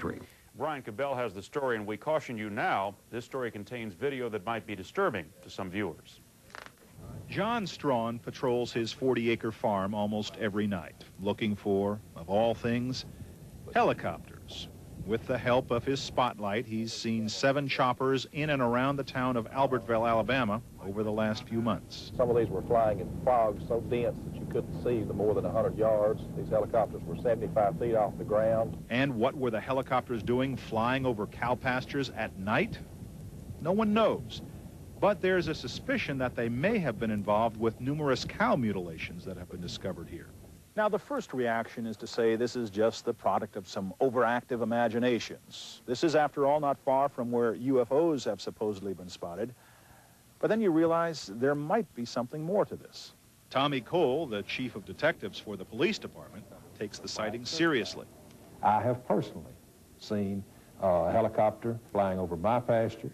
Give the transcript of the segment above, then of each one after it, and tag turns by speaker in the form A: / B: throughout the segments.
A: history.
B: Brian Cabell has the story, and we caution you now, this story contains video that might be disturbing to some viewers.
C: John Strawn patrols his 40-acre farm almost every night, looking for, of all things, helicopters. With the help of his spotlight, he's seen 7 choppers in and around the town of Albertville, Alabama, over the last few months.
D: Some of these were flying in fog so dense that you couldn't see the more than 100 yards. These helicopters were 75 feet off the ground.
C: And what were the helicopters doing flying over cow pastures at night? No one knows. But there's a suspicion that they may have been involved with numerous cow mutilations that have been discovered here. Now, the first reaction is to say this is just the product of some overactive imaginations. This is, after all, not far from where UFOs have supposedly been spotted. But then you realize there might be something more to this. Tommy Cole, the chief of detectives for the police department, takes the sighting seriously.
D: I have personally seen a helicopter flying over my pasture.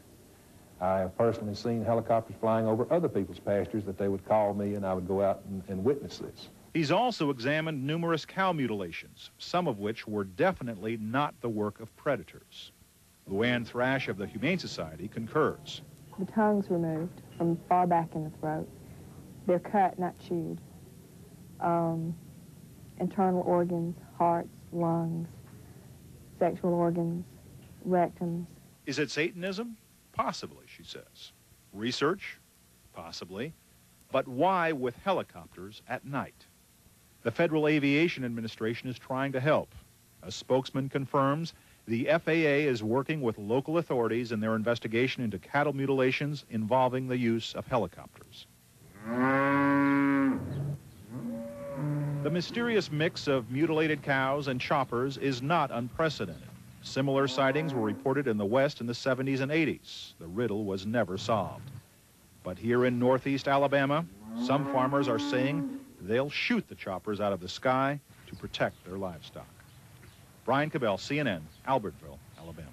D: I have personally seen helicopters flying over other people's pastures that they would call me, and I would go out and witness this.
C: He's also examined numerous cow mutilations, some of which were definitely not the work of predators. Luann Thrash of the Humane Society concurs.
E: The tongue's removed from far back in the throat. They're cut, not chewed. Internal organs, hearts, lungs, sexual organs, rectums.
C: Is it Satanism? Possibly, she says. Research? Possibly. But why with helicopters at night? The Federal Aviation Administration is trying to help. A spokesman confirms the FAA is working with local authorities in their investigation into cattle mutilations involving the use of helicopters. The mysterious mix of mutilated cows and choppers is not unprecedented. Similar sightings were reported in the West in the 70s and 80s. The riddle was never solved. But here in northeast Alabama, some farmers are saying they'll shoot the choppers out of the sky to protect their livestock. Brian Cabell, CNN, Albertville, Alabama.